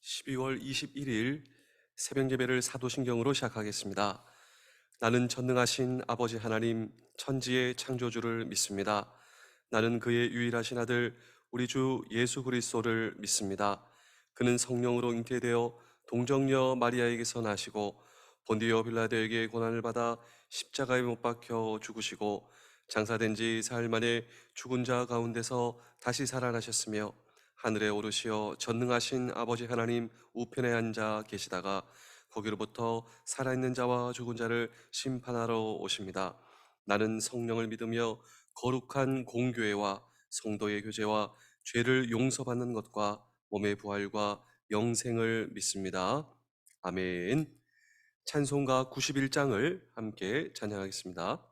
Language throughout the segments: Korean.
12월 21일 새벽 예배를 사도신경으로 시작하겠습니다. 나는 전능하신 아버지 하나님 천지의 창조주를 믿습니다. 나는 그의 유일하신 아들 우리 주 예수 그리스도를 믿습니다. 그는 성령으로 잉태되어 동정녀 마리아에게서 나시고 본디오 빌라도에게 고난을 받아 십자가에 못 박혀 죽으시고 장사된 지 사흘 만에 죽은 자 가운데서 다시 살아나셨으며 하늘에 오르시어 전능하신 아버지 하나님 우편에 앉아 계시다가 거기로부터 살아있는 자와 죽은 자를 심판하러 오십니다. 나는 성령을 믿으며 거룩한 공교회와 성도의 교제와 죄를 용서받는 것과 몸의 부활과 영생을 믿습니다. 아멘. 찬송가 91장을 함께 찬양하겠습니다.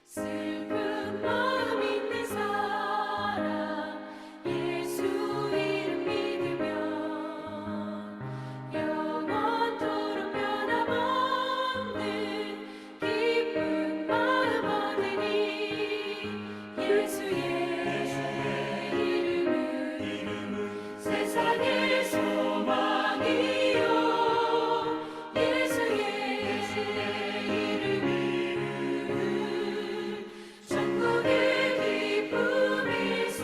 슬픈 마음 있는 사람 예수 이름 믿으면 영원토록 변함없는 기쁜 마음 얻으니 예수의 이름은 세상의 소망이요 예수의 이름은 천국의 기쁨일세.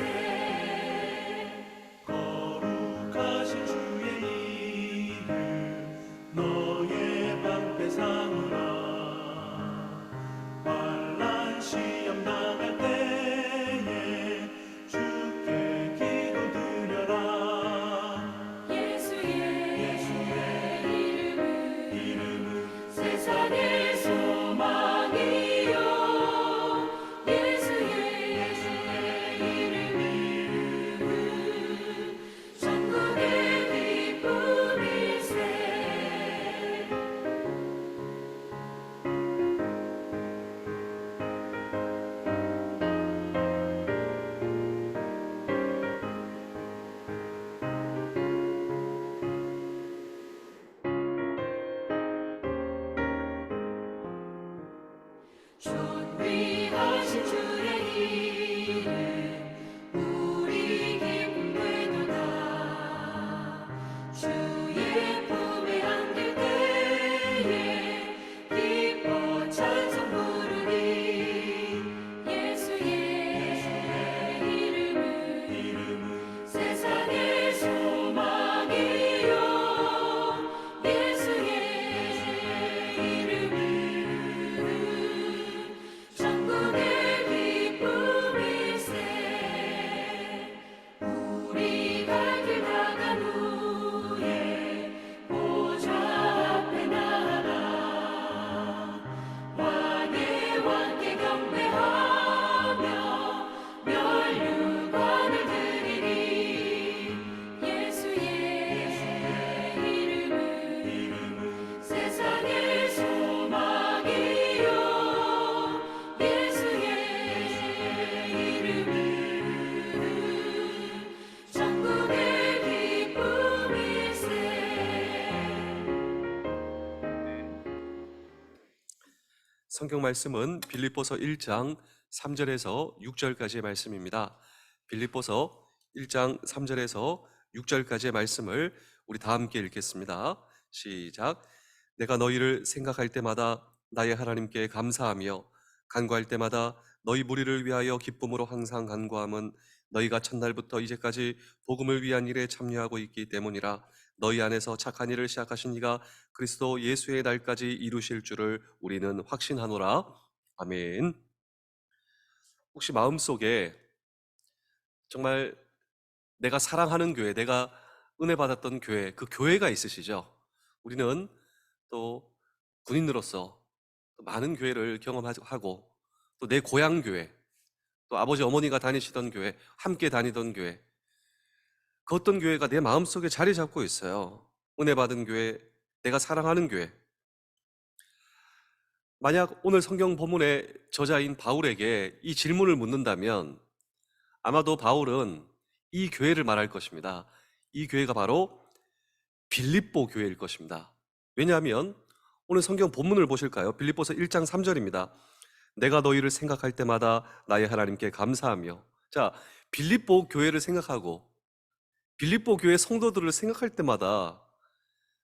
거룩하신 주의 이름 너의 방패 삼으라. 환난 시험 당할 때에 주께 기도드려라. 예수의 이름은 세상의 소망이요 예수의 이름은 천국의 기쁨일세. 존귀하신 주의 이름 우리 기쁨 되도다. 주의 품에 안길 때에 기뻐 찬송 부르리. 예수의 이름은 세상의 소망이요 예수의 이름은 천국의 기쁨일세. 우리 갈 길 다간 후에 보좌 앞에 나아가 왕의 왕께 경배하며 면류관을 드리리. 예수의 이름은 세상의 소망이요 예수의 이름은 천국의 기쁨일세. 성경 말씀은 빌립보서 1장 3절에서 6절까지의 말씀입니다. 빌립보서 1장 3절에서 6절까지의 말씀을 우리 다 함께 읽겠습니다. 시작. 내가 너희를 생각할 때마다 나의 하나님께 감사하며 간구할 때마다 너희 무리를 위하여 기쁨으로 항상 간구함은 너희가 첫날부터 이제까지 복음을 위한 일에 참여하고 있기 때문이라. 너희 안에서 착한 일을 시작하신 이가 그리스도 예수의 날까지 이루실 줄을 우리는 확신하노라. 아멘. 혹시 마음속에 정말 내가 사랑하는 교회, 내가 은혜 받았던 교회, 그 교회가 있으시죠? 우리는 또 군인으로서 또 많은 교회를 경험하고 또 내 고향 교회, 또 아버지 어머니가 다니시던 교회, 함께 다니던 교회, 그 어떤 교회가 내 마음속에 자리 잡고 있어요. 은혜 받은 교회, 내가 사랑하는 교회. 만약 오늘 성경 본문의 저자인 바울에게 이 질문을 묻는다면 아마도 바울은 이 교회를 말할 것입니다. 이 교회가 바로 빌립보 교회일 것입니다. 왜냐하면 오늘 성경 본문을 보실까요? 빌립보서 1장 3절입니다. 내가 너희를 생각할 때마다 나의 하나님께 감사하며. 자, 빌립보 교회를 생각하고 빌립보 교회 성도들을 생각할 때마다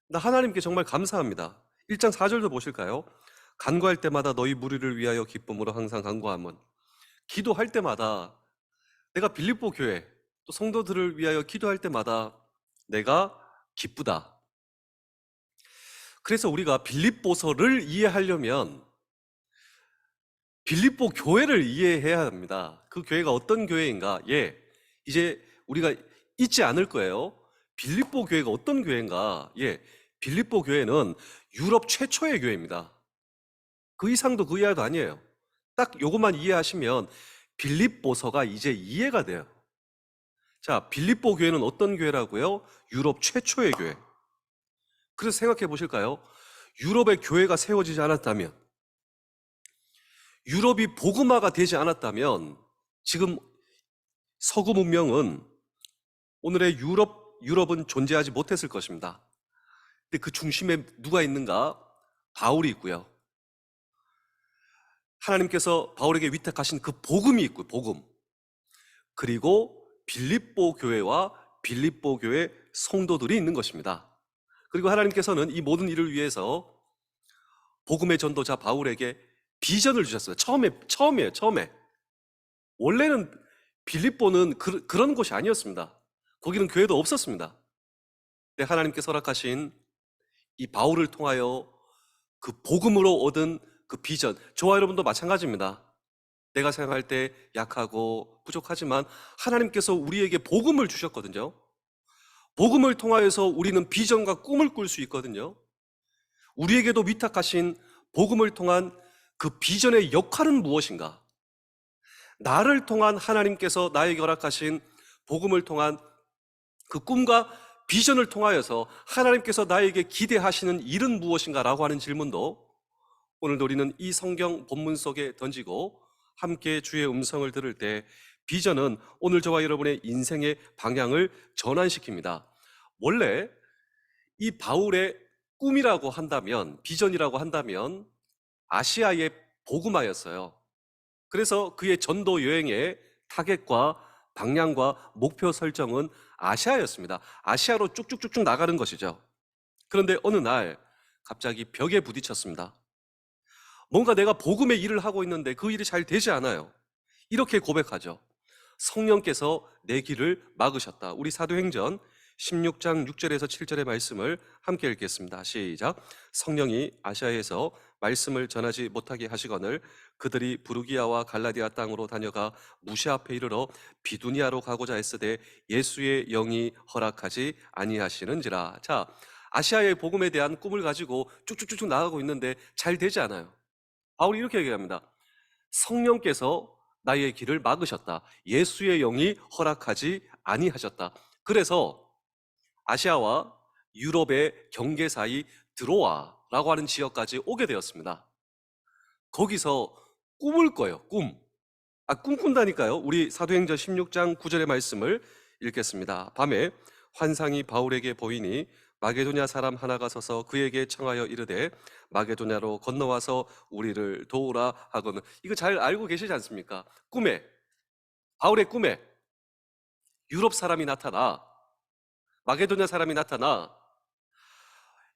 나 하나님께 정말 감사합니다. 1장 4절도 보실까요? 간구할 때마다 너희 무리를 위하여 기쁨으로 항상 간구함은. 기도할 때마다 내가 빌립보 교회 또 성도들을 위하여 기도할 때마다 내가 기쁘다. 그래서 우리가 빌립보서를 이해하려면 빌립보 교회를 이해해야 합니다. 그 교회가 어떤 교회인가? 예, 이제 우리가 잊지 않을 거예요. 빌립보 교회가 어떤 교회인가? 예, 빌립보 교회는 유럽 최초의 교회입니다. 그 이상도 그 이하도 아니에요. 딱 요것만 이해하시면 빌립보서가 이제 이해가 돼요. 자, 빌립보 교회는 어떤 교회라고요? 유럽 최초의 교회. 그래서 생각해 보실까요? 유럽의 교회가 세워지지 않았다면, 유럽이 복음화가 되지 않았다면 지금 서구 문명은 오늘의 유럽은 존재하지 못했을 것입니다. 근데 그 중심에 누가 있는가? 바울이 있고요. 하나님께서 바울에게 위탁하신 그 복음이 있고요. 복음. 그리고 빌립보 교회와 빌립보 교회 성도들이 있는 것입니다. 그리고 하나님께서는 이 모든 일을 위해서 복음의 전도자 바울에게 비전을 주셨어요. 처음이에요. 원래는 빌립보는 그런 곳이 아니었습니다. 거기는 교회도 없었습니다. 근데 하나님께서 허락하신 이 바울을 통하여 그 복음으로 얻은 그 비전, 저와 여러분도 마찬가지입니다. 내가 생각할 때 약하고 부족하지만 하나님께서 우리에게 복음을 주셨거든요. 복음을 통하여서 우리는 비전과 꿈을 꿀 수 있거든요. 우리에게도 위탁하신 복음을 통한 그 비전의 역할은 무엇인가? 나를 통한 하나님께서 나에게 허락하신 복음을 통한 그 꿈과 비전을 통하여서 하나님께서 나에게 기대하시는 일은 무엇인가라고 하는 질문도 오늘도 우리는 이 성경 본문 속에 던지고 함께 주의 음성을 들을 때 비전은 오늘 저와 여러분의 인생의 방향을 전환시킵니다. 원래 이 바울의 꿈이라고 한다면, 비전이라고 한다면 아시아의 복음화였어요. 그래서 그의 전도 여행의 타겟과 방향과 목표 설정은 아시아였습니다. 아시아로 쭉쭉쭉쭉 나가는 것이죠. 그런데 어느 날 갑자기 벽에 부딪혔습니다. 뭔가 내가 복음의 일을 하고 있는데 그 일이 잘 되지 않아요. 이렇게 고백하죠. 성령께서 내 길을 막으셨다. 우리 사도행전 16장 6절에서 7절의 말씀을 함께 읽겠습니다. 시작. 성령이 아시아에서 말씀을 전하지 못하게 하시거늘 그들이 부르기아와 갈라디아 땅으로 다녀가 무시 앞에 이르러 비두니아로 가고자 했으되 예수의 영이 허락하지 아니하시는지라. 자, 아시아의 복음에 대한 꿈을 가지고 쭉쭉쭉쭉 나가고 있는데 잘 되지 않아요. 바울이 이렇게 얘기합니다. 성령께서 나의 길을 막으셨다. 예수의 영이 허락하지 아니하셨다. 그래서 아시아와 유럽의 경계 사이 드로아라고 하는 지역까지 오게 되었습니다. 거기서 꿈을 꿔요. 꿈꾼다니까요. 우리 사도행전 16장 9절의 말씀을 읽겠습니다. 밤에 환상이 바울에게 보이니 마게도냐 사람 하나가 서서 그에게 청하여 이르되 마게도냐로 건너와서 우리를 도우라 하거늘. 이거 잘 알고 계시지 않습니까? 바울의 꿈에 유럽 사람이 나타나, 마게도냐 사람이 나타나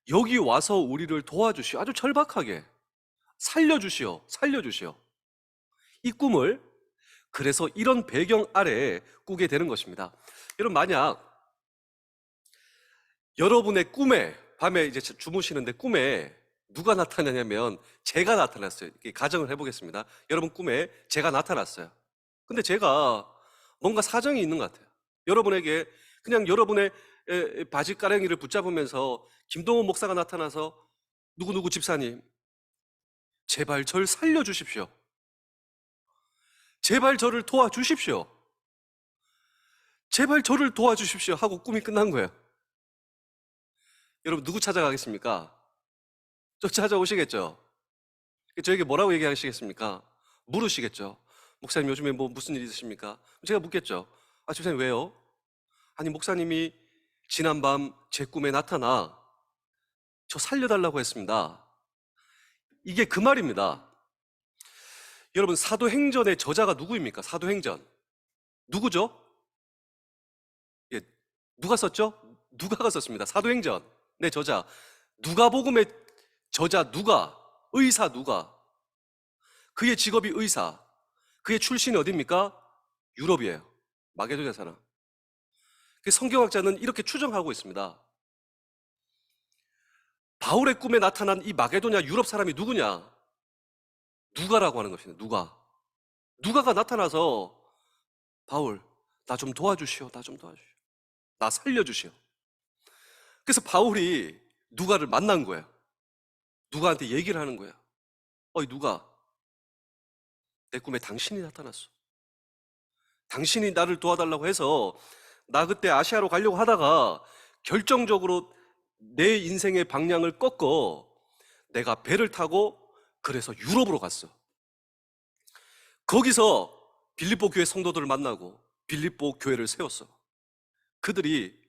여기 와서 우리를 도와주시오. 아주 절박하게 살려주시오. 이 꿈을 그래서 이런 배경 아래에 꾸게 되는 것입니다. 여러분, 만약 여러분의 꿈에 밤에 이제 주무시는데 꿈에 누가 나타나냐면 제가 나타났어요. 이렇게 가정을 해보겠습니다. 여러분 꿈에 제가 나타났어요. 근데 제가 뭔가 사정이 있는 것 같아요. 여러분에게 그냥 여러분의 바지가랑이를 붙잡으면서 김동원 목사가 나타나서 누구누구 집사님 제발 절 살려주십시오. 제발 저를 도와주십시오. 제발 저를 도와주십시오 하고 꿈이 끝난 거예요. 여러분 누구 찾아가겠습니까? 저 찾아오시겠죠? 저에게 뭐라고 얘기하시겠습니까? 물으시겠죠? 목사님 요즘에 뭐 무슨 일 있으십니까? 제가 묻겠죠. 아 집사님 왜요? 아니 목사님이 지난밤 제 꿈에 나타나 저 살려달라고 했습니다. 이게 그 말입니다. 여러분, 사도행전의 저자가 누구입니까? 사도행전. 누구죠? 예, 누가 썼죠? 누가가 썼습니다. 사도행전. 네, 저자. 누가복음의 저자 누가? 의사 누가? 그의 직업이 의사. 그의 출신이 어디입니까? 유럽이에요. 마게도냐 사람. 그 성경학자는 이렇게 추정하고 있습니다. 바울의 꿈에 나타난 이 마게도냐 유럽 사람이 누구냐? 누가라고 하는 것입니다. 누가. 누가가 나타나서 바울, 나 좀 도와주시오. 나 좀 도와주시오. 나 살려주시오. 그래서 바울이 누가를 만난 거예요. 누가한테 얘기를 하는 거예요. 어이 누가, 내 꿈에 당신이 나타났어. 당신이 나를 도와달라고 해서 나 그때 아시아로 가려고 하다가 결정적으로 내 인생의 방향을 꺾어 내가 배를 타고 그래서 유럽으로 갔어. 거기서 빌립보 교회 성도들을 만나고 빌립보 교회를 세웠어. 그들이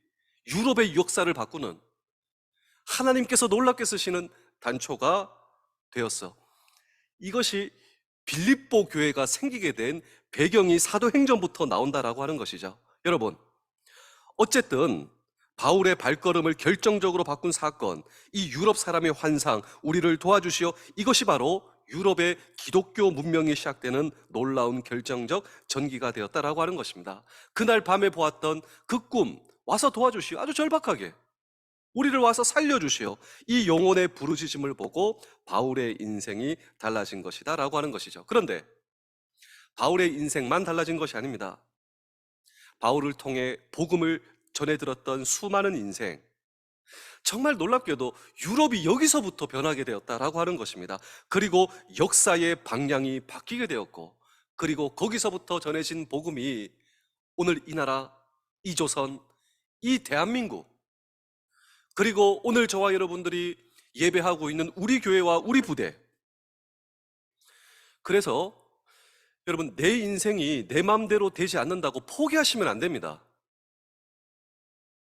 유럽의 역사를 바꾸는, 하나님께서 놀랍게 쓰시는 단초가 되었어. 이것이 빌립보 교회가 생기게 된 배경이 사도행전부터 나온다라고 하는 것이죠. 여러분, 어쨌든 바울의 발걸음을 결정적으로 바꾼 사건, 이 유럽 사람의 환상, 우리를 도와주시오. 이것이 바로 유럽의 기독교 문명이 시작되는 놀라운 결정적 전기가 되었다라고 하는 것입니다. 그날 밤에 보았던 그 꿈, 와서 도와주시오. 아주 절박하게 우리를 와서 살려주시오. 이 영혼의 부르짖음을 보고 바울의 인생이 달라진 것이다 라고 하는 것이죠. 그런데 바울의 인생만 달라진 것이 아닙니다. 바울을 통해 복음을 전해 들었던 수많은 인생, 정말 놀랍게도 유럽이 여기서부터 변하게 되었다라고 하는 것입니다. 그리고 역사의 방향이 바뀌게 되었고, 그리고 거기서부터 전해진 복음이 오늘 이 나라, 이 조선, 이 대한민국, 그리고 오늘 저와 여러분들이 예배하고 있는 우리 교회와 우리 부대. 그래서 여러분, 내 인생이 내 마음대로 되지 않는다고 포기하시면 안 됩니다.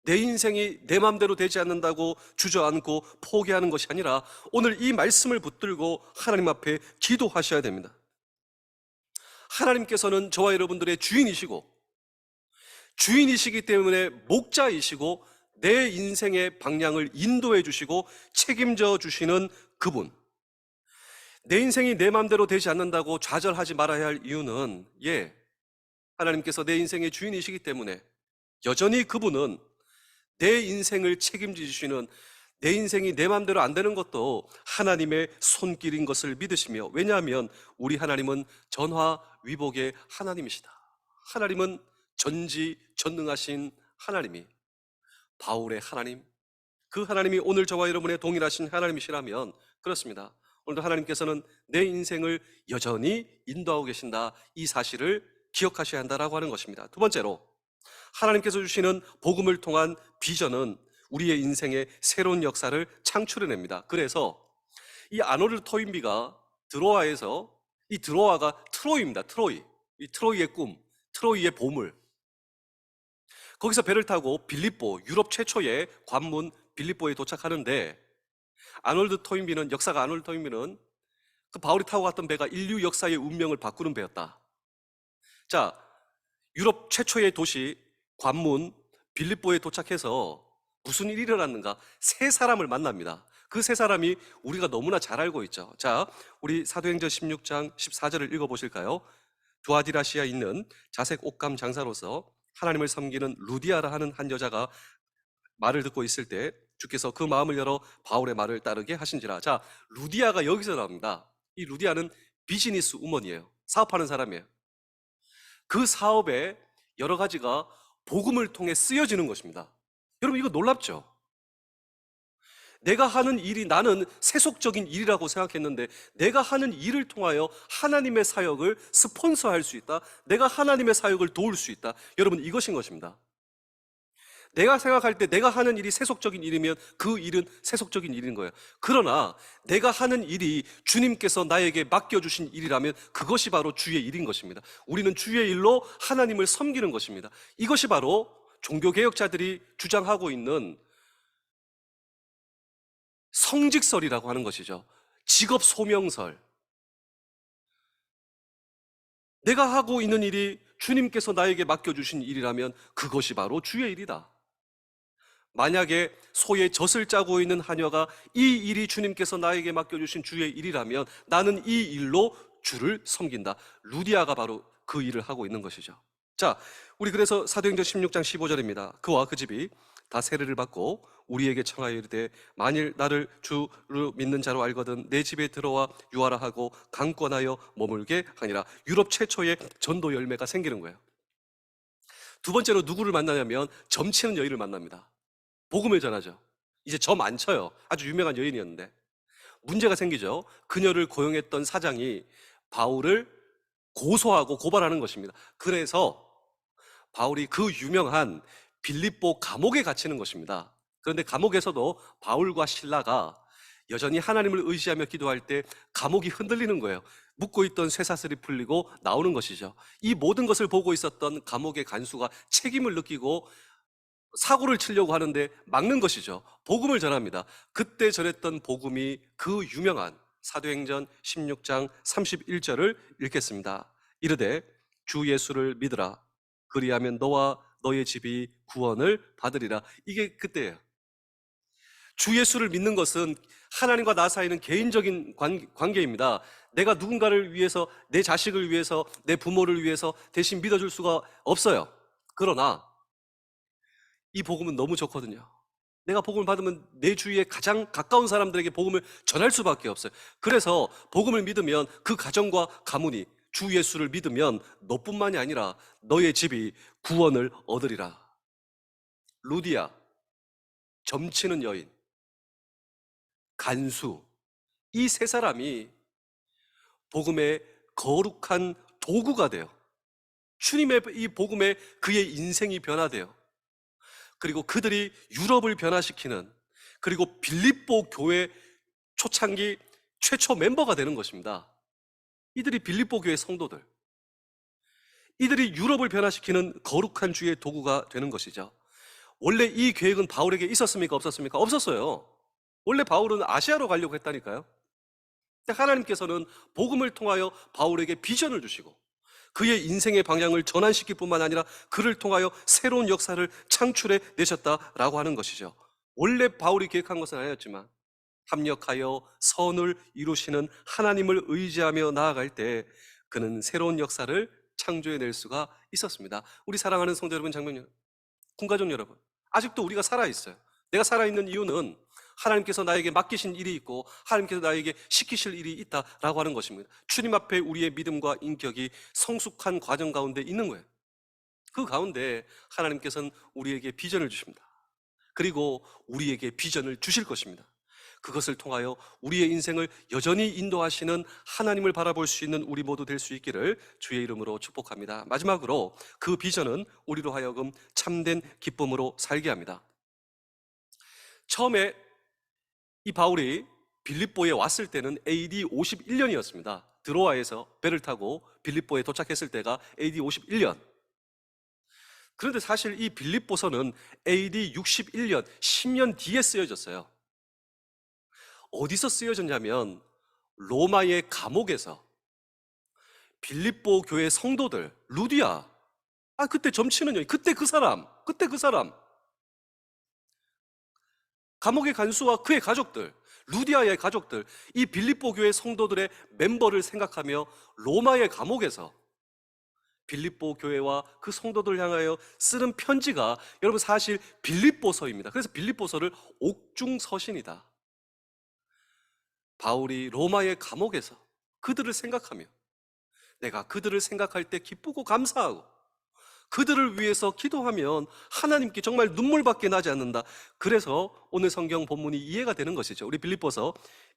내 인생이 내 마음대로 되지 않는다고 주저앉고 포기하는 것이 아니라 오늘 이 말씀을 붙들고 하나님 앞에 기도하셔야 됩니다. 하나님께서는 저와 여러분들의 주인이시기 때문에 목자이시고 내 인생의 방향을 인도해 주시고 책임져 주시는 그분. 내 인생이 내 마음대로 되지 않는다고 좌절하지 말아야 할 이유는, 하나님께서 내 인생의 주인이시기 때문에 여전히 그분은 내 인생을 책임져 주시는, 내 인생이 내 마음대로 안 되는 것도 하나님의 손길인 것을 믿으시며, 왜냐하면 우리 하나님은 전화위복의 하나님이시다. 하나님은 전지전능하신 하나님이 바울의 하나님, 그 하나님이 오늘 저와 여러분의 동일하신 하나님이시라면, 그렇습니다, 오늘도 하나님께서는 내 인생을 여전히 인도하고 계신다, 이 사실을 기억하셔야 한다라고 하는 것입니다. 두 번째로, 하나님께서 주시는 복음을 통한 비전은 우리의 인생의 새로운 역사를 창출해냅니다. 그래서 이 아놀드 토인비가 드로아에서, 이 드로아가 트로이입니다. 이 트로이의 꿈, 트로이의 보물. 거기서 배를 타고 빌립보, 유럽 최초의 관문 빌립보에 도착하는데, 역사가 아놀드 토인비는 그 바울이 타고 갔던 배가 인류 역사의 운명을 바꾸는 배였다. 자, 유럽 최초의 도시 관문 빌립보에 도착해서 무슨 일이 일어났는가? 세 사람을 만납니다. 그 세 사람이 우리가 너무나 잘 알고 있죠. 자, 우리 사도행전 16장 14절을 읽어보실까요? 두아디라시아에 있는 자색 옷감 장사로서 하나님을 섬기는 루디아라 하는 한 여자가 말을 듣고 있을 때 주께서 그 마음을 열어 바울의 말을 따르게 하신지라. 자, 루디아가 여기서 나옵니다. 이 루디아는 비즈니스 우먼이에요. 사업하는 사람이에요. 그 사업에 여러 가지가 복음을 통해 쓰여지는 것입니다. 여러분, 이거 놀랍죠? 내가 하는 일이 나는 세속적인 일이라고 생각했는데, 내가 하는 일을 통하여 하나님의 사역을 스폰서할 수 있다. 내가 하나님의 사역을 도울 수 있다. 여러분, 이것인 것입니다. 내가 생각할 때 내가 하는 일이 세속적인 일이면 그 일은 세속적인 일인 거예요. 그러나 내가 하는 일이 주님께서 나에게 맡겨주신 일이라면 그것이 바로 주의 일인 것입니다. 우리는 주의 일로 하나님을 섬기는 것입니다. 이것이 바로 종교개혁자들이 주장하고 있는 성직설이라고 하는 것이죠. 직업 소명설. 내가 하고 있는 일이 주님께서 나에게 맡겨주신 일이라면 그것이 바로 주의 일이다. 만약에 소의 젖을 짜고 있는 하녀가 이 일이 주님께서 나에게 맡겨주신 주의 일이라면 나는 이 일로 주를 섬긴다. 루디아가 바로 그 일을 하고 있는 것이죠. 자, 우리 그래서 사도행전 16장 15절입니다. 그와 그 집이 다 세례를 받고 우리에게 청하여 이르되 만일 나를 주로 믿는 자로 알거든 내 집에 들어와 유하라 하고 강권하여 머물게 하니라. 유럽 최초의 전도 열매가 생기는 거예요. 두 번째로 누구를 만나냐면 점치는 여인을 만납니다. 복음을 전하죠. 이제 점 안 쳐요. 아주 유명한 여인이었는데 문제가 생기죠. 그녀를 고용했던 사장이 바울을 고소하고 고발하는 것입니다. 그래서 바울이 그 유명한 빌립보 감옥에 갇히는 것입니다. 그런데 감옥에서도 바울과 실라가 여전히 하나님을 의지하며 기도할 때 감옥이 흔들리는 거예요. 묶고 있던 쇠사슬이 풀리고 나오는 것이죠. 이 모든 것을 보고 있었던 감옥의 간수가 책임을 느끼고 사고를 치려고 하는데 막는 것이죠. 복음을 전합니다. 그때 전했던 복음이 그 유명한 사도행전 16장 31절을 읽겠습니다. 이르되 주 예수를 믿으라. 그리하면 너와 너의 집이 구원을 받으리라. 이게 그때예요. 주 예수를 믿는 것은 하나님과 나 사이는 개인적인 관계입니다. 내가 누군가를 위해서, 내 자식을 위해서, 내 부모를 위해서 대신 믿어줄 수가 없어요. 그러나 이 복음은 너무 좋거든요. 내가 복음을 받으면 내 주위에 가장 가까운 사람들에게 복음을 전할 수밖에 없어요. 그래서 복음을 믿으면 그 가정과 가문이 주 예수를 믿으면 너뿐만이 아니라 너의 집이 구원을 얻으리라. 루디아, 점치는 여인, 간수, 이 세 사람이 복음의 거룩한 도구가 돼요. 주님의 이 복음에 그의 인생이 변화돼요. 그리고 그들이 유럽을 변화시키는, 그리고 빌립보 교회 초창기 최초 멤버가 되는 것입니다. 이들이 빌립보 교회 성도들, 이들이 유럽을 변화시키는 거룩한 주의 도구가 되는 것이죠. 원래 이 계획은 바울에게 있었습니까? 없었습니까? 없었어요. 원래 바울은 아시아로 가려고 했다니까요. 근데 하나님께서는 복음을 통하여 바울에게 비전을 주시고 그의 인생의 방향을 전환시킬 뿐만 아니라 그를 통하여 새로운 역사를 창출해 내셨다라고 하는 것이죠. 원래 바울이 계획한 것은 아니었지만 합력하여 선을 이루시는 하나님을 의지하며 나아갈 때 그는 새로운 역사를 창조해 낼 수가 있었습니다. 우리 사랑하는 성도 여러분, 장로님 여러분, 군가족 여러분, 아직도 우리가 살아있어요. 내가 살아있는 이유는 하나님께서 나에게 맡기신 일이 있고 하나님께서 나에게 시키실 일이 있다라고 하는 것입니다. 주님 앞에 우리의 믿음과 인격이 성숙한 과정 가운데 있는 거예요. 그 가운데 하나님께서는 우리에게 비전을 주십니다. 그리고 우리에게 비전을 주실 것입니다. 그것을 통하여 우리의 인생을 여전히 인도하시는 하나님을 바라볼 수 있는 우리 모두 될 수 있기를 주의 이름으로 축복합니다. 마지막으로 그 비전은 우리로 하여금 참된 기쁨으로 살게 합니다. 처음에 이 바울이 빌립보에 왔을 때는 AD 51년이었습니다. 드로아에서 배를 타고 빌립보에 도착했을 때가 AD 51년. 그런데 사실 이 빌립보서는 AD 61년, 10년 뒤에 쓰여졌어요. 어디서 쓰여졌냐면 로마의 감옥에서 빌립보 교회 성도들, 루디아, 그때 점치는 여인, 그때 그 사람, 감옥의 간수와 그의 가족들, 루디아의 가족들, 이 빌립보 교회 성도들의 멤버를 생각하며 로마의 감옥에서 빌립보 교회와 그 성도들 향하여 쓰는 편지가 여러분 사실 빌립보서입니다. 그래서 빌립보서를 옥중서신이다. 바울이 로마의 감옥에서 그들을 생각하며 내가 그들을 생각할 때 기쁘고 감사하고 그들을 위해서 기도하면 하나님께 정말 눈물밖에 나지 않는다. 그래서 오늘 성경 본문이 이해가 되는 것이죠. 우리 빌립보서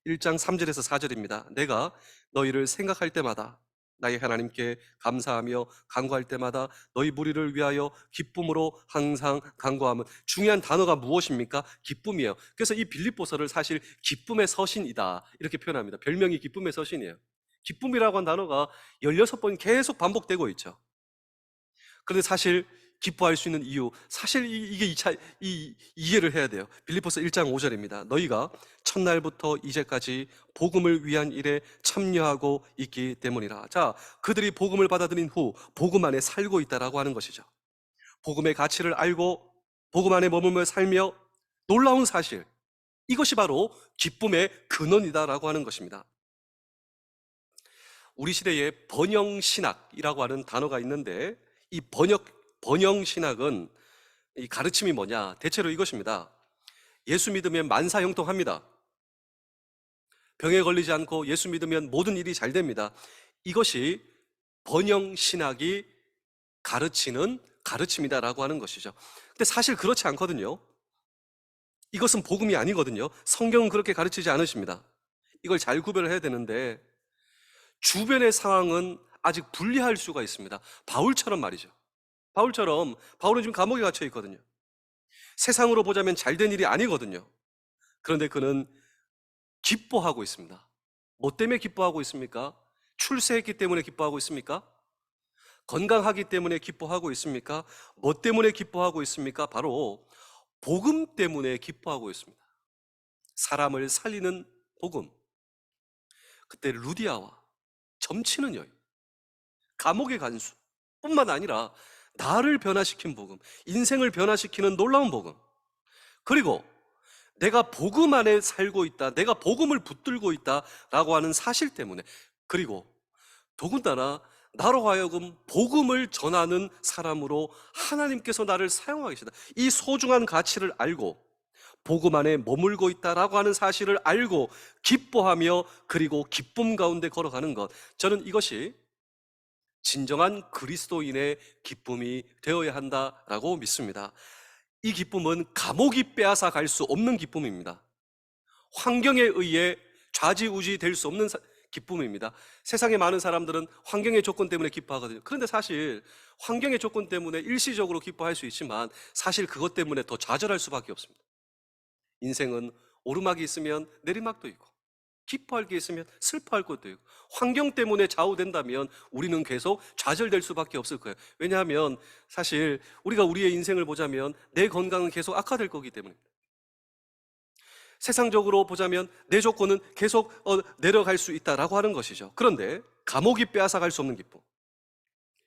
1장 3절에서 4절입니다. 내가 너희를 생각할 때마다 나의 하나님께 감사하며 간구할 때마다 너희 무리를 위하여 기쁨으로 항상 간구하면, 중요한 단어가 무엇입니까? 기쁨이에요. 그래서 이 빌립보서를 사실 기쁨의 서신이다 이렇게 표현합니다. 별명이 기쁨의 서신이에요. 기쁨이라고 한 단어가 16번 계속 반복되고 있죠. 그런데 사실 기뻐할 수 있는 이유, 사실 이게 이해를 해야 돼요. 빌립보서 1장 5절입니다. 너희가 첫날부터 이제까지 복음을 위한 일에 참여하고 있기 때문이라. 자, 그들이 복음을 받아들인 후 복음 안에 살고 있다라고 하는 것이죠. 복음의 가치를 알고 복음 안에 머물며 살며 놀라운 사실, 이것이 바로 기쁨의 근원이다라고 하는 것입니다. 우리 시대에 번영신학이라고 하는 단어가 있는데, 이 번영신학은 이 가르침이 뭐냐? 대체로 이것입니다. 예수 믿으면 만사형통합니다. 병에 걸리지 않고 예수 믿으면 모든 일이 잘 됩니다. 이것이 번영신학이 가르치는 가르침이다라고 하는 것이죠. 근데 사실 그렇지 않거든요. 이것은 복음이 아니거든요. 성경은 그렇게 가르치지 않으십니다. 이걸 잘 구별을 해야 되는데, 주변의 상황은 아직 분리할 수가 있습니다. 바울처럼 말이죠. 바울은 지금 감옥에 갇혀 있거든요. 세상으로 보자면 잘된 일이 아니거든요. 그런데 그는 기뻐하고 있습니다. 뭐 때문에 기뻐하고 있습니까? 출세했기 때문에 기뻐하고 있습니까? 건강하기 때문에 기뻐하고 있습니까? 뭐 때문에 기뻐하고 있습니까? 바로 복음 때문에 기뻐하고 있습니다. 사람을 살리는 복음. 그때 루디아와 점치는 여인, 감옥의 간수 뿐만 아니라 나를 변화시킨 복음, 인생을 변화시키는 놀라운 복음, 그리고 내가 복음 안에 살고 있다, 내가 복음을 붙들고 있다라고 하는 사실 때문에, 그리고 더군다나 나로 하여금 복음을 전하는 사람으로 하나님께서 나를 사용하고 계시다, 이 소중한 가치를 알고 복음 안에 머물고 있다라고 하는 사실을 알고 기뻐하며 그리고 기쁨 가운데 걸어가는 것, 저는 이것이 진정한 그리스도인의 기쁨이 되어야 한다라고 믿습니다. 이 기쁨은 감옥이 빼앗아 갈 수 없는 기쁨입니다. 환경에 의해 좌지우지 될 수 없는 기쁨입니다. 세상에 많은 사람들은 환경의 조건 때문에 기뻐하거든요. 그런데 사실 환경의 조건 때문에 일시적으로 기뻐할 수 있지만 사실 그것 때문에 더 좌절할 수밖에 없습니다. 인생은 오르막이 있으면 내리막도 있고, 기뻐할 게 있으면 슬퍼할 것도 있고, 환경 때문에 좌우된다면 우리는 계속 좌절될 수밖에 없을 거예요. 왜냐하면 사실 우리가 우리의 인생을 보자면 내 건강은 계속 악화될 거기 때문입니다. 세상적으로 보자면 내 조건은 계속 내려갈 수 있다라고 하는 것이죠. 그런데 감옥이 빼앗아갈 수 없는 기쁨,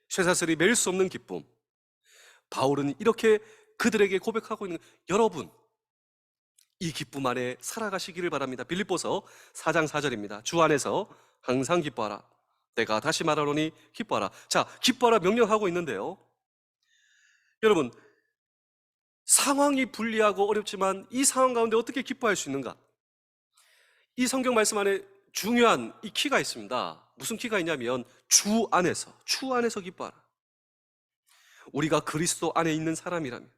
쇠사슬이 맬 수 없는 기쁨, 바울은 이렇게 그들에게 고백하고 있는 거예요. 여러분, 이 기쁨 안에 살아가시기를 바랍니다. 빌립보서 4장 4절입니다. 주 안에서 항상 기뻐하라. 내가 다시 말하노니 기뻐하라. 자, 기뻐하라 명령하고 있는데요, 여러분, 상황이 불리하고 어렵지만 이 상황 가운데 어떻게 기뻐할 수 있는가? 이 성경 말씀 안에 중요한 이 키가 있습니다. 무슨 키가 있냐면 주 안에서 기뻐하라. 우리가 그리스도 안에 있는 사람이라면,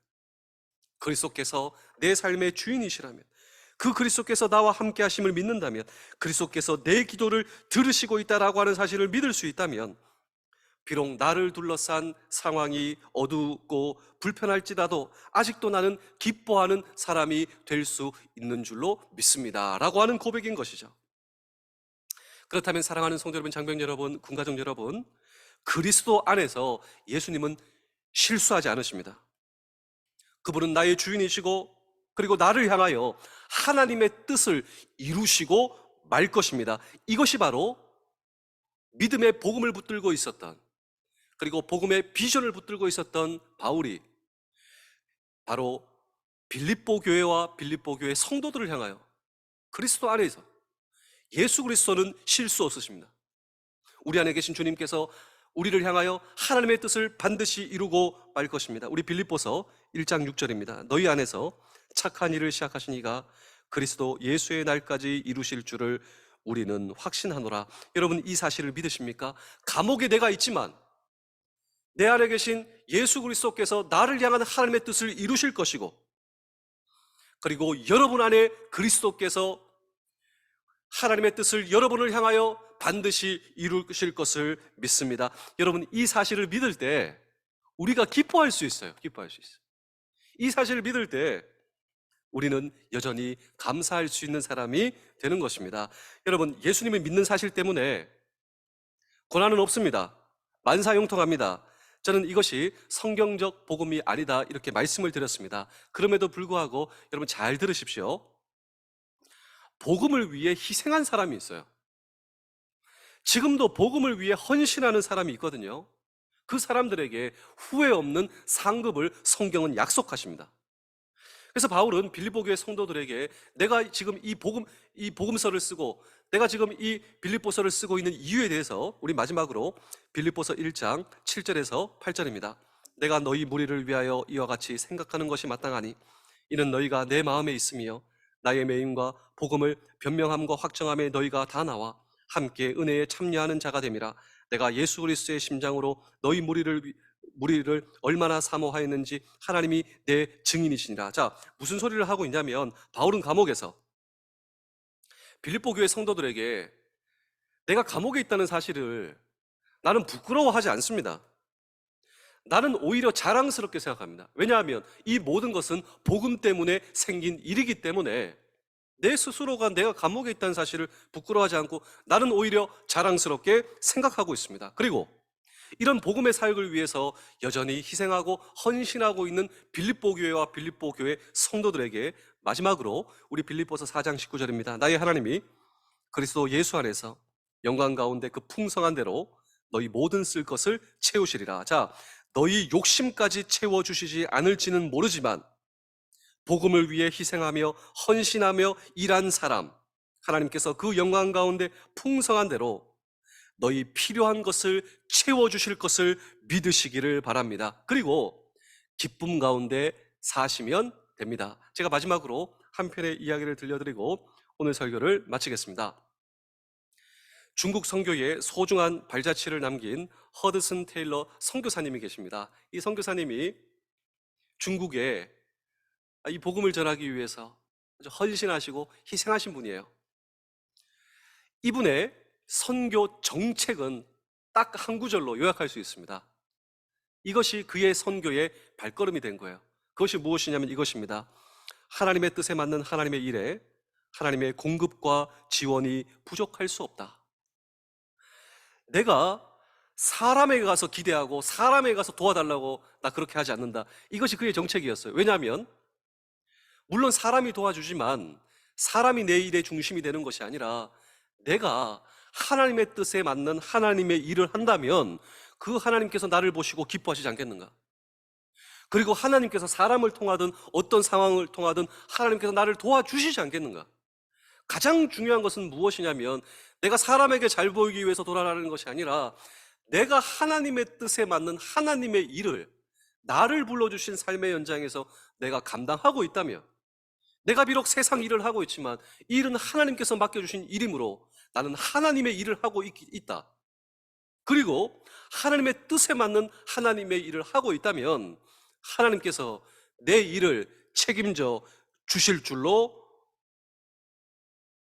그리스도께서 내 삶의 주인이시라면, 그 그리스도께서 나와 함께 하심을 믿는다면, 그리스도께서 내 기도를 들으시고 있다라고 하는 사실을 믿을 수 있다면, 비록 나를 둘러싼 상황이 어둡고 불편할지라도 아직도 나는 기뻐하는 사람이 될 수 있는 줄로 믿습니다 라고 하는 고백인 것이죠. 그렇다면 사랑하는 성도 여러분, 장병 여러분, 군가족 여러분, 그리스도 안에서 예수님은 실수하지 않으십니다. 그분은 나의 주인이시고 그리고 나를 향하여 하나님의 뜻을 이루시고 말 것입니다. 이것이 바로 믿음의 복음을 붙들고 있었던, 그리고 복음의 비전을 붙들고 있었던 바울이 바로 빌립보 교회와 빌립보 교회 성도들을 향하여, 그리스도 안에서, 예수 그리스도는 실수 없으십니다. 우리 안에 계신 주님께서 우리를 향하여 하나님의 뜻을 반드시 이루고 말 것입니다. 우리 빌립보서 1장 6절입니다. 너희 안에서 착한 일을 시작하신 이가 그리스도 예수의 날까지 이루실 줄을 우리는 확신하노라. 여러분, 이 사실을 믿으십니까? 감옥에 내가 있지만 내 안에 계신 예수 그리스도께서 나를 향한 하나님의 뜻을 이루실 것이고, 그리고 여러분 안에 그리스도께서 하나님의 뜻을 여러분을 향하여 반드시 이루실 것을 믿습니다. 여러분, 이 사실을 믿을 때 우리가 기뻐할 수 있어요. 이 사실을 믿을 때 우리는 여전히 감사할 수 있는 사람이 되는 것입니다. 여러분, 예수님을 믿는 사실 때문에 고난은 없습니다. 만사형통합니다. 저는 이것이 성경적 복음이 아니다 이렇게 말씀을 드렸습니다. 그럼에도 불구하고 여러분 잘 들으십시오. 복음을 위해 희생한 사람이 있어요. 지금도 복음을 위해 헌신하는 사람이 있거든요. 그 사람들에게 후회 없는 상급을 성경은 약속하십니다. 그래서 바울은 빌립보 교회 성도들에게 내가 지금 이 복음서를 쓰고 내가 지금 이 빌립보서를 쓰고 있는 이유에 대해서 우리 마지막으로 빌립보서 1장 7절에서 8절입니다. 내가 너희 무리를 위하여 이와 같이 생각하는 것이 마땅하니 이는 너희가 내 마음에 있으며 나의 매임과 복음을 변명함과 확정함에 너희가 다 나와 함께 은혜에 참여하는 자가 됨이라. 내가 예수 그리스도의 심장으로 너희 무리를 얼마나 사모하였는지 하나님이 내 증인이시니라. 자, 무슨 소리를 하고 있냐면 바울은 감옥에서 빌립보 교회 성도들에게 내가 감옥에 있다는 사실을 나는 부끄러워하지 않습니다. 나는 오히려 자랑스럽게 생각합니다. 왜냐하면 이 모든 것은 복음 때문에 생긴 일이기 때문에 내 스스로가 내가 감옥에 있다는 사실을 부끄러워하지 않고 나는 오히려 자랑스럽게 생각하고 있습니다. 그리고 이런 복음의 사역을 위해서 여전히 희생하고 헌신하고 있는 빌립보 교회와 빌립보 교회 성도들에게 마지막으로 우리 빌립보서 4장 19절입니다. 나의 하나님이 그리스도 예수 안에서 영광 가운데 그 풍성한 대로 너희 모든 쓸 것을 채우시리라. 자, 너희 욕심까지 채워주시지 않을지는 모르지만 복음을 위해 희생하며 헌신하며 일한 사람, 하나님께서 그 영광 가운데 풍성한 대로 너희 필요한 것을 채워주실 것을 믿으시기를 바랍니다. 그리고 기쁨 가운데 사시면 됩니다. 제가 마지막으로 한 편의 이야기를 들려드리고 오늘 설교를 마치겠습니다. 중국 선교에 소중한 발자취를 남긴 허드슨 테일러 선교사님이 계십니다. 이 선교사님이 중국에 이 복음을 전하기 위해서 아주 헌신하시고 희생하신 분이에요. 이분의 선교 정책은 딱 한 구절로 요약할 수 있습니다. 이것이 그의 선교의 발걸음이 된 거예요. 그것이 무엇이냐면 이것입니다. 하나님의 뜻에 맞는 하나님의 일에 하나님의 공급과 지원이 부족할 수 없다. 내가 사람에게 가서 기대하고 사람에게 가서 도와달라고 나 그렇게 하지 않는다. 이것이 그의 정책이었어요. 왜냐하면 물론 사람이 도와주지만 사람이 내 일의 중심이 되는 것이 아니라 내가 하나님의 뜻에 맞는 하나님의 일을 한다면 그 하나님께서 나를 보시고 기뻐하시지 않겠는가? 그리고 하나님께서 사람을 통하든 어떤 상황을 통하든 하나님께서 나를 도와주시지 않겠는가? 가장 중요한 것은 무엇이냐면 내가 사람에게 잘 보이기 위해서 돌아가는 것이 아니라 내가 하나님의 뜻에 맞는 하나님의 일을 나를 불러주신 삶의 현장에서 내가 감당하고 있다면 내가 비록 세상 일을 하고 있지만 이 일은 하나님께서 맡겨주신 일이므로 나는 하나님의 일을 하고 있다. 그리고 하나님의 뜻에 맞는 하나님의 일을 하고 있다면 하나님께서 내 일을 책임져 주실 줄로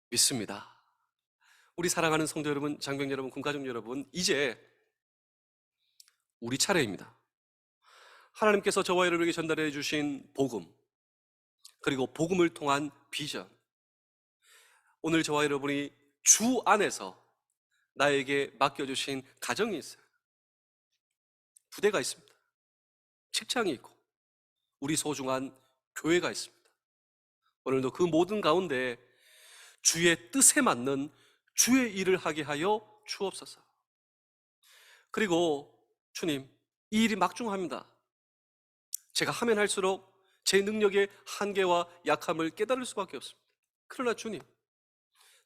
믿습니다. 우리 사랑하는 성도 여러분, 장병 여러분, 군가족 여러분, 이제 우리 차례입니다. 하나님께서 저와 여러분에게 전달해 주신 복음, 그리고 복음을 통한 비전, 오늘 저와 여러분이 주 안에서 나에게 맡겨주신 가정이 있어요. 부대가 있습니다. 직장이 있고 우리 소중한 교회가 있습니다. 오늘도 그 모든 가운데 주의 뜻에 맞는 주의 일을 하게 하여 주옵소서. 그리고 주님, 이 일이 막중합니다. 제가 하면 할수록 제 능력의 한계와 약함을 깨달을 수밖에 없습니다. 그러나 주님,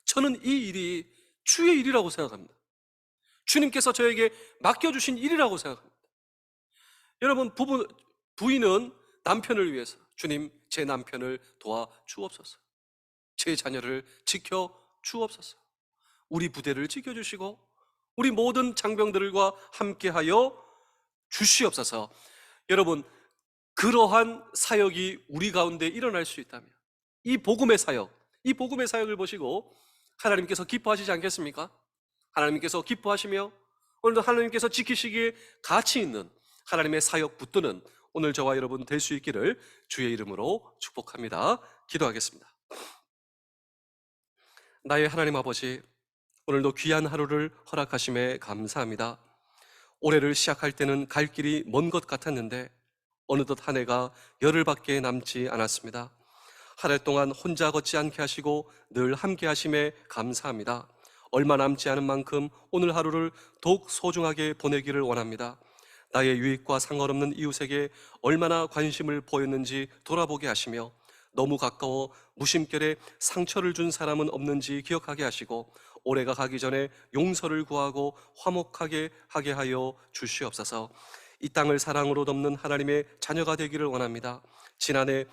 저는 이 일이 주의 일이라고 생각합니다. 주님께서 저에게 맡겨주신 일이라고 생각합니다. 여러분, 부인은 남편을 위해서 주님, 제 남편을 도와 주옵소서. 제 자녀를 지켜 주옵소서. 우리 부대를 지켜주시고 우리 모든 장병들과 함께하여 주시옵소서. 여러분, 그러한 사역이 우리 가운데 일어날 수 있다면 이 복음의 사역을 보시고 하나님께서 기뻐하시지 않겠습니까? 하나님께서 기뻐하시며 오늘도 하나님께서 지키시기에 가치 있는 하나님의 사역 붙드는 오늘 저와 여러분 될 수 있기를 주의 이름으로 축복합니다. 기도하겠습니다. 나의 하나님 아버지, 오늘도 귀한 하루를 허락하심에 감사합니다. 올해를 시작할 때는 갈 길이 먼 것 같았는데 어느덧 한 해가 열흘밖에 남지 않았습니다. 한 해 동안 혼자 걷지 않게 하시고 늘 함께 하심에 감사합니다. 얼마 남지 않은 만큼 오늘 하루를 더욱 소중하게 보내기를 원합니다. 나의 유익과 상관없는 이웃에게 얼마나 관심을 보였는지 돌아보게 하시며 너무 가까워 무심결에 상처를 준 사람은 없는지 기억하게 하시고 올해가 가기 전에 용서를 구하고 화목하게 하게 하여 주시옵소서. 이 땅을 사랑으로 덮는 하나님의 자녀가 되기를 원합니다. 지난해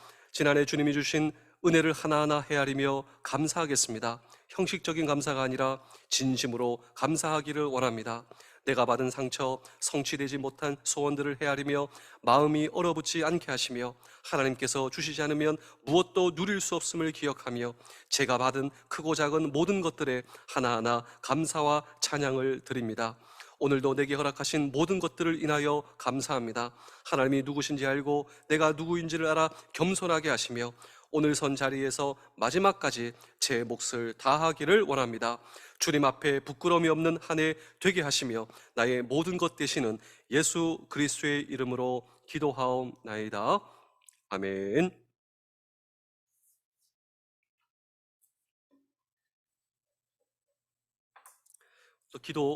주님이 주신 은혜를 하나하나 헤아리며 감사하겠습니다. 형식적인 감사가 아니라 진심으로 감사하기를 원합니다. 내가 받은 상처, 성취되지 못한 소원들을 헤아리며 마음이 얼어붙지 않게 하시며 하나님께서 주시지 않으면 무엇도 누릴 수 없음을 기억하며 제가 받은 크고 작은 모든 것들에 하나하나 감사와 찬양을 드립니다. 오늘도 내게 허락하신 모든 것들을 인하여 감사합니다. 하나님이 누구신지 알고 내가 누구인지를 알아 겸손하게 하시며 오늘 선 자리에서 마지막까지 제 몫을 다하기를 원합니다. 주님 앞에 부끄러움이 없는 한 해 되게 하시며 나의 모든 것 되시는 예수 그리스도의 이름으로 기도하옵나이다. 아멘. 또 기도